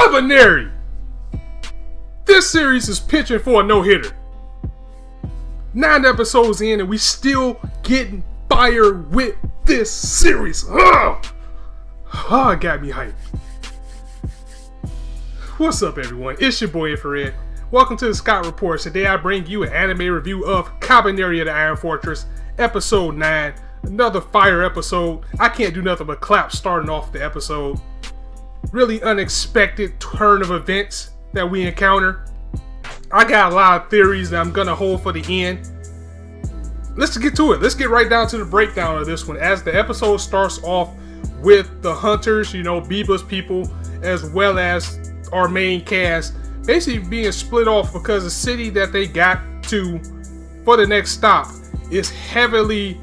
Kabaneri! This series is pitching for a no-hitter. 9 episodes in and we still getting fire with this series. It got me hyped. What's up, everyone? It's your boy Infrared. Welcome to the Scott Reports. Today I bring you an anime review of Kabaneri of the Iron Fortress, episode 9. Another fire episode. I can't do nothing but clap starting off the episode. Really unexpected turn of events that we encounter. I got a lot of theories that I'm gonna hold for the end. Let's get to it. Let's get right down to the breakdown of this one. As the episode starts off with the hunters, Biba's people, as well as our main cast, basically being split off because the city that they got to for the next stop is heavily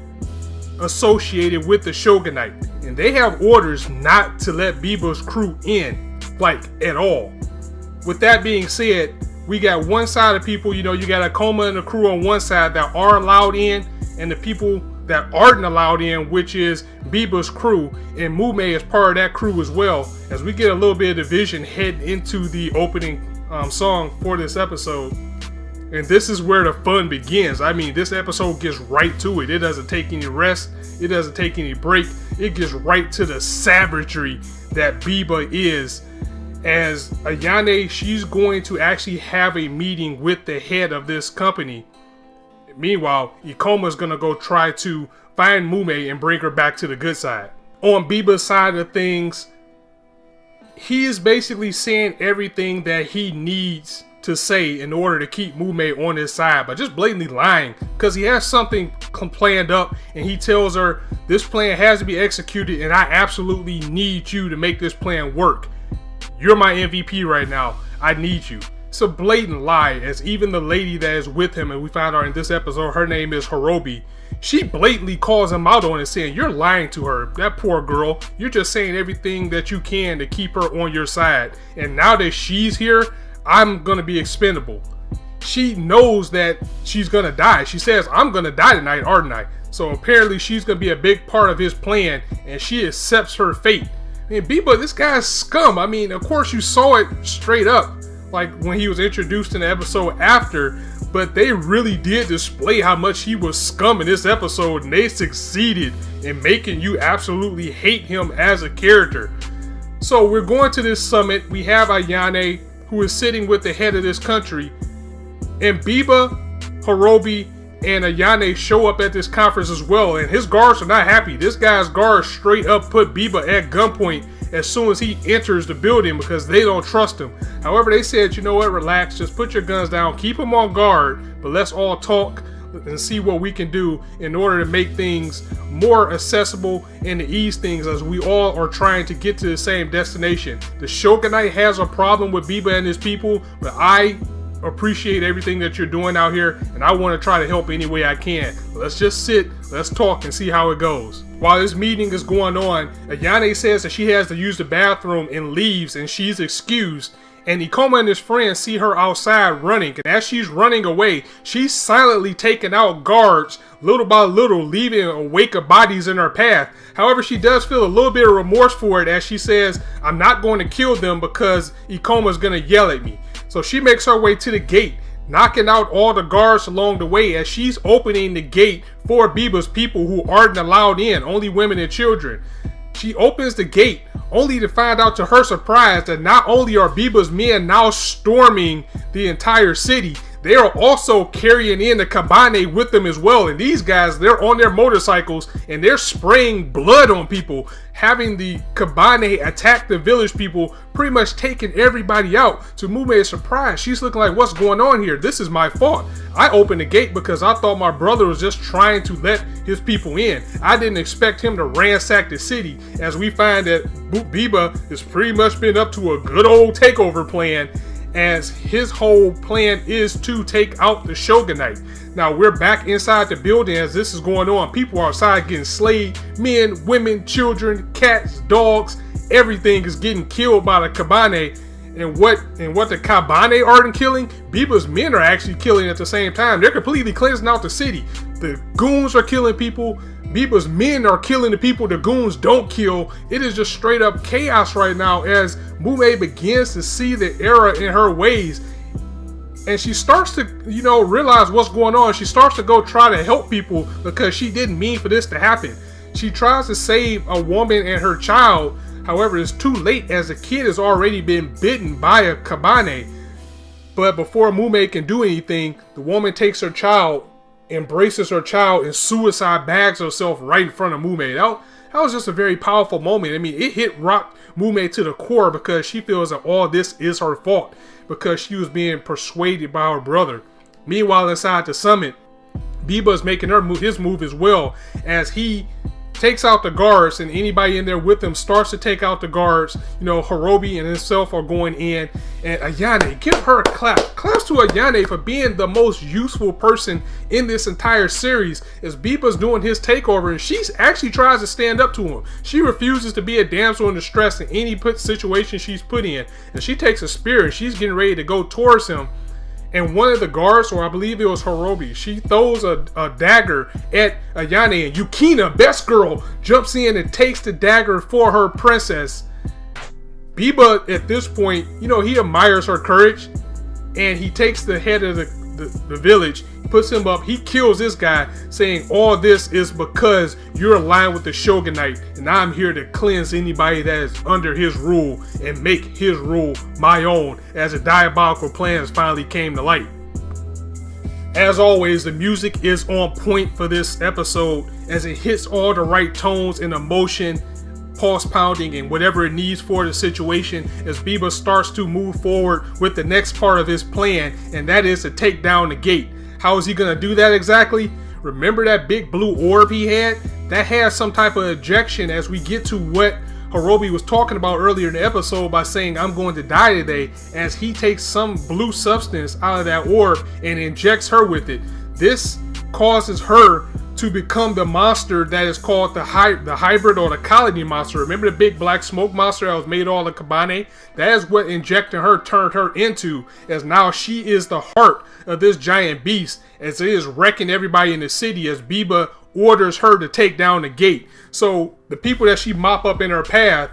associated with the shogunate, and they have orders not to let Biba's crew in, at all. With that being said, we got one side of people, you got Akoma and the crew on one side that are allowed in, and the people that aren't allowed in, which is Biba's crew, and Mume is part of that crew as well, as we get a little bit of division heading into the opening song for this episode. And this is where the fun begins. I mean, this episode gets right to it. It doesn't take any rest. It doesn't take any break. It gets right to the savagery that Biba is. As Ayane, she's going to actually have a meeting with the head of this company. Meanwhile, Ikoma's going to go try to find Mume and bring her back to the good side. On Biba's side of things, he is basically saying everything that he needs to say in order to keep Mume on his side, by just blatantly lying, because he has something planned up and he tells her this plan has to be executed and I absolutely need you to make this plan work. You're my MVP right now. I need you. It's a blatant lie, as even the lady that is with him, and we found out in this episode her name is Hirobi, she blatantly calls him out on it, saying you're lying to her. That poor girl. You're just saying everything that you can to keep her on your side. And now that she's here, I'm gonna be expendable. She knows that she's gonna die. She says, I'm gonna die tonight, aren't I? So apparently she's gonna be a big part of his plan, and she accepts her fate. And Biba, this guy's scum. I mean, of course you saw it straight up, like when he was introduced in the episode after, but they really did display how much he was scum in this episode, and they succeeded in making you absolutely hate him as a character. So we're going to this summit. We have Ayane, who is sitting with the head of this country, and Biba, Hirobi, and Ayane show up at this conference as well, and his guards are not happy. This guy's guards straight up put Biba at gunpoint as soon as he enters the building because they don't trust him. However, they said, you know what, relax, just put your guns down, keep him on guard, but let's all talk and see what we can do in order to make things more accessible and to ease things, as we all are trying to get to the same destination. The shogunate has a problem with Biba and his people, but I appreciate everything that you're doing out here, and I want to try to help any way I can. Let's just sit, let's talk and see how it goes. While this meeting is going on, Ayane says that she has to use the bathroom and leaves, and she's excused. And Ikoma and his friends see her outside running, and as she's running away, she's silently taking out guards, little by little, leaving a wake of bodies in her path. However, she does feel a little bit of remorse for it, as she says, I'm not going to kill them because Ikoma's going to yell at me. So she makes her way to the gate, knocking out all the guards along the way, as she's opening the gate for Biba's people who aren't allowed in, only women and children. She opens the gate only to find out, to her surprise, that not only are Biba's men now storming the entire city, they are also carrying in the Kabaneri with them as well. And these guys, they're on their motorcycles and they're spraying blood on people, having the Kabaneri attack the village people, pretty much taking everybody out. To Mume's surprise, she's looking like, what's going on here? This is my fault. I opened the gate because I thought my brother was just trying to let his people in. I didn't expect him to ransack the city, as we find that Biba has pretty much been up to a good old takeover plan, as his whole plan is to take out the shogunate. Now we're back inside the building as this is going on. People are outside getting slayed. Men, women, children, cats, dogs, everything is getting killed by the Kabaneri. And what the Kabaneri aren't killing, Biba's men are actually killing at the same time. They're completely cleansing out the city. The goons are killing people. Biba's men are killing the people the goons don't kill. It is just straight up chaos right now as Mume begins to see the error in her ways. And she starts to, realize what's going on. She starts to go try to help people because she didn't mean for this to happen. She tries to save a woman and her child. However, it's too late as the kid has already been bitten by a Kabaneri. But before Mume can do anything, the woman takes her child, embraces her child, and suicide bags herself right in front of Mume. That was just a very powerful moment. I mean, it hit rock Mume to the core because she feels that all this is her fault because she was being persuaded by her brother. Meanwhile, inside the summit, Biba is making his move as well as he takes out the guards, and anybody in there with him starts to take out the guards. Horobi and himself are going in, and Ayane, give her a clap. Claps to Ayane for being the most useful person in this entire series as Biba's doing his takeover, and she actually tries to stand up to him. She refuses to be a damsel in distress in any situation she's put in, and she takes a spear and she's getting ready to go towards him. And one of the guards, or I believe it was Horobi, she throws a dagger at Ayane, and Yukina, best girl, jumps in and takes the dagger for her princess. Biba, at this point, he admires her courage, and he takes the head of the village, puts him up, he kills this guy, saying all this is because you're aligned with the shogunate, and I'm here to cleanse anybody that is under his rule and make his rule my own, as the diabolical plans finally came to light. As always, the music is on point for this episode as it hits all the right tones and emotion, pulse pounding, and whatever it needs for the situation as Biba starts to move forward with the next part of his plan, and that is to take down the gate. How is he going to do that exactly? Remember that big blue orb he had? That has some type of ejection as we get to what Horobi was talking about earlier in the episode by saying, I'm going to die today, as he takes some blue substance out of that orb and injects her with it. This causes her to become the monster that is called the hybrid or the colony monster. Remember the big black smoke monster that was made all of Kabaneri? That is what injecting her turned her into, as now she is the heart of this giant beast, as it is wrecking everybody in the city as Biba orders her to take down the gate. So the people that she mop up in her path,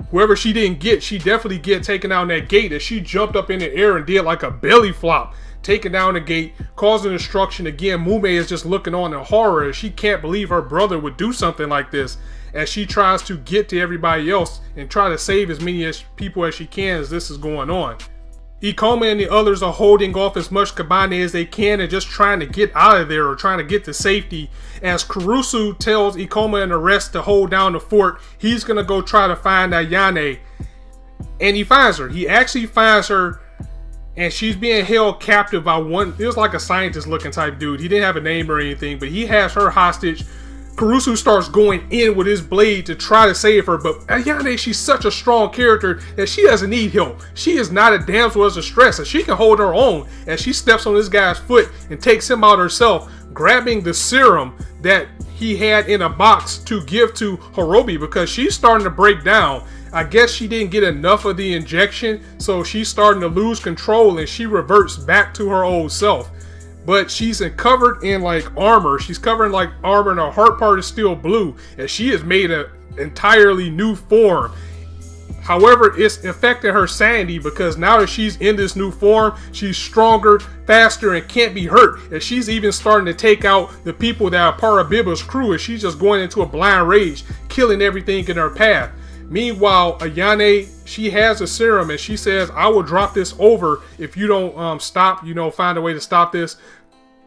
whoever she didn't get, she definitely get taken down that gate as she jumped up in the air and did like a belly flop, taking down the gate, causing destruction. Again, Mume is just looking on in horror as she can't believe her brother would do something like this, as she tries to get to everybody else and try to save as many people as she can as this is going on. Ikoma and the others are holding off as much Kabaneri as they can and just trying to get out of there or trying to get to safety, as Kurusu tells Ikoma and the rest to hold down the fort. He's going to go try to find Ayane, and he finds her. He actually finds her, and she's being held captive by one, it was like a scientist looking type dude. He didn't have a name or anything, but he has her hostage. Kurusu starts going in with his blade to try to save her, but Ayane, she's such a strong character that she doesn't need help. She is not a damsel in distress, and she can hold her own as she steps on this guy's foot and takes him out herself, grabbing the serum that he had in a box to give to Horobi because she's starting to break down. I guess she didn't get enough of the injection, so she's starting to lose control and she reverts back to her old self. But she's covered in like armor. She's covered in like armor, and her heart part is still blue, and she has made an entirely new form. However, it's affecting her sanity because now that she's in this new form, she's stronger, faster, and can't be hurt. And she's even starting to take out the people that are part of Biba's crew, and she's just going into a blind rage, killing everything in her path. Meanwhile, Ayane, she has a serum and she says, I will drop this over if you don't stop, find a way to stop this.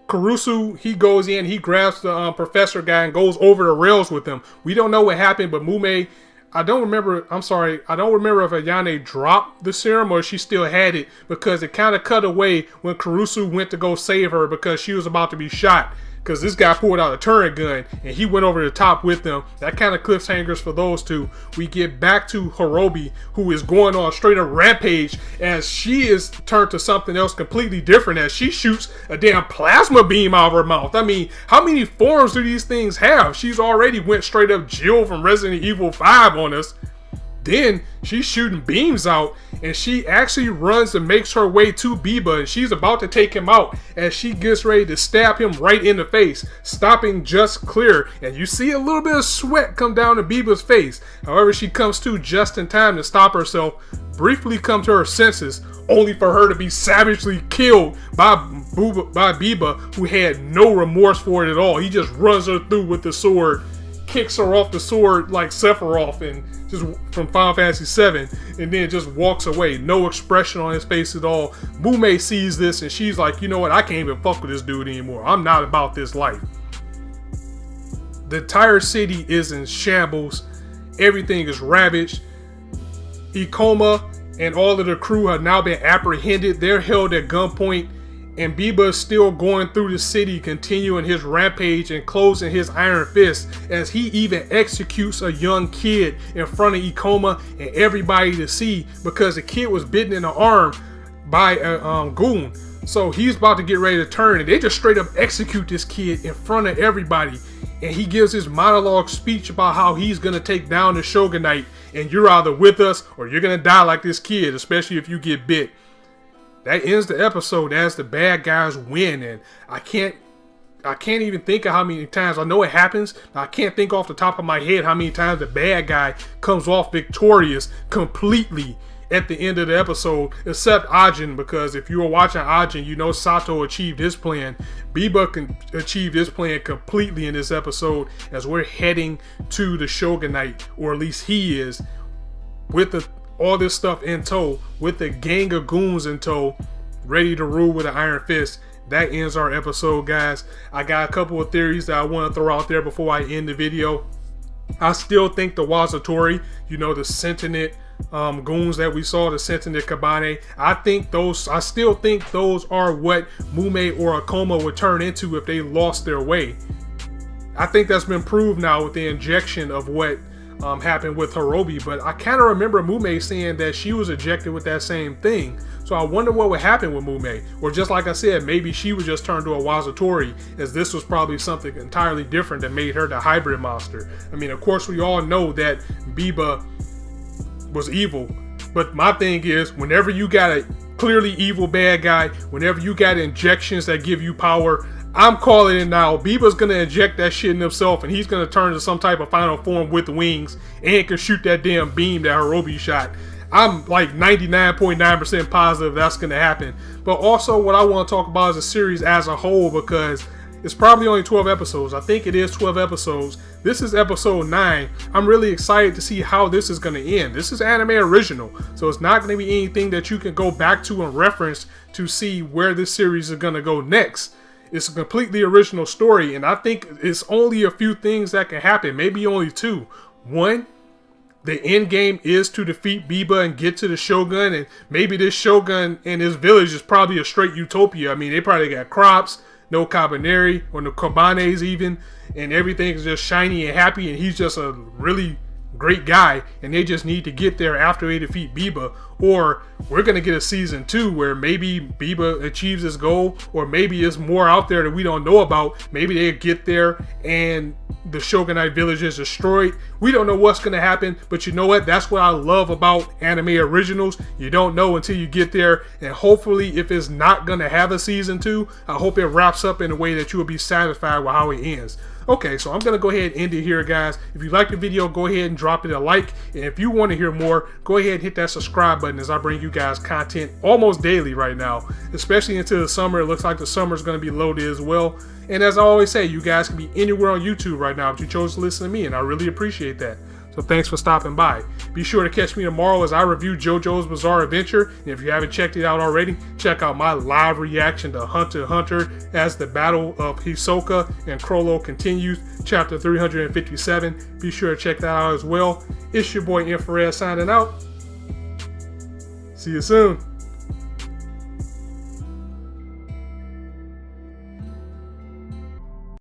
Kurusu, he goes in, he grabs the professor guy and goes over the rails with him. We don't know what happened, but Mume, I don't remember if Ayane dropped the serum or she still had it, because it kind of cut away when Kurusu went to go save her because she was about to be shot. Because this guy pulled out a turret gun and he went over the top with them. That kind of cliffhangers for those two. We get back to Horobi, who is going on straight up rampage as she is turned to something else completely different as she shoots a damn plasma beam out of her mouth. I mean, how many forms do these things have? She's already went straight up Jill from Resident Evil 5 on us. then she's shooting beams out, and she actually runs and makes her way to Biba, and she's about to take him out as she gets ready to stab him right in the face, stopping just clear. And you see a little bit of sweat come down to Biba's face. However, she comes to just in time to stop herself, briefly come to her senses, only for her to be savagely killed by Biba, who had no remorse for it at all. He just runs her through with the sword, kicks her off the sword like Sephiroth and just from Final Fantasy VII, and then just walks away. No expression on his face at all. Mume sees this and she's like, you know what, I can't even fuck with this dude anymore. I'm not about this life. The entire city is in shambles. Everything is ravaged. Ikoma and all of the crew have now been apprehended. They're held at gunpoint, and Biba is still going through the city, continuing his rampage and closing his iron fist, as he even executes a young kid in front of Ikoma and everybody to see, because the kid was bitten in the arm by a goon. So he's about to get ready to turn, and they just straight up execute this kid in front of everybody. And he gives his monologue speech about how he's gonna take down the shogunate, and you're either with us or you're gonna die like this kid, especially if you get bit. That ends the episode as the bad guys win, and I can't even think of how many times, I know it happens, I can't think off the top of my head how many times the bad guy comes off victorious completely at the end of the episode, except Ajin, because if you were watching Ajin, you know Sato achieved his plan. Biba can achieve his plan completely in this episode, as we're heading to the shogunate, or at least he is, with all this stuff in tow, with the gang of goons in tow, ready to rule with an iron fist. That ends our episode, guys. I got a couple of theories that I want to throw out there before I end the video. I still think the Wazatori, you know, the sentient goons that we saw, the sentient Kabaneri, I still think those are what Mume or Ikoma would turn into if they lost their way. I think that's been proved now with the injection of what happened with Hirobi, but I kind of remember Mume saying that she was ejected with that same thing. So I wonder what would happen with Mume, or just like I said, maybe she would just turn to a Wazatori, as this was probably something entirely different that made her the hybrid monster. I mean, of course, we all know that Biba was evil, but my thing is, whenever you got a clearly evil bad guy, whenever you got injections that give you power, I'm calling it now. Biba's gonna inject that shit in himself, and he's gonna turn to some type of final form with wings and can shoot that damn beam that Hirobi shot. I'm like 99.9% positive that's gonna happen. But also, what I want to talk about is the series as a whole, because it's probably only 12 episodes. I think it is 12 episodes. This is episode 9. I'm really excited to see how this is going to end. This is anime original, so it's not going to be anything that you can go back to and reference to see where this series is going to go next. It's a completely original story, and I think it's only a few things that can happen. Maybe only 2. 1, the end game is to defeat Biba and get to the Shogun, and maybe this Shogun and his village is probably a straight utopia. I mean, they probably got crops, no Kabaneri or no Kabanes even, and everything's just shiny and happy, and he's just a really great guy, and they just need to get there after they defeat Biba. Or we're gonna get a season 2 where maybe Biba achieves his goal, or maybe it's more out there that we don't know about. Maybe they get there and the Shogunate village is destroyed. We don't know what's gonna happen, but you know what? That's what I love about anime originals. You don't know until you get there, and hopefully, if it's not gonna have a season 2, I hope it wraps up in a way that you will be satisfied with how it ends. Okay, so I'm gonna go ahead and end it here, guys. If you like the video, go ahead and drop it a like, and if you want to hear more, go ahead and hit that subscribe button, as I bring you guys content almost daily right now, especially into the summer. It looks like the summer is going to be loaded as well. And as I always say, you guys can be anywhere on YouTube right now, but you chose to listen to me, and I really appreciate that. So thanks for stopping by. Be sure to catch me tomorrow as I review JoJo's Bizarre Adventure. And if you haven't checked it out already, check out my live reaction to Hunter x Hunter as the battle of Hisoka and Chrollo continues, chapter 357. Be sure to check that out as well. It's your boy Infrared signing out. See you soon.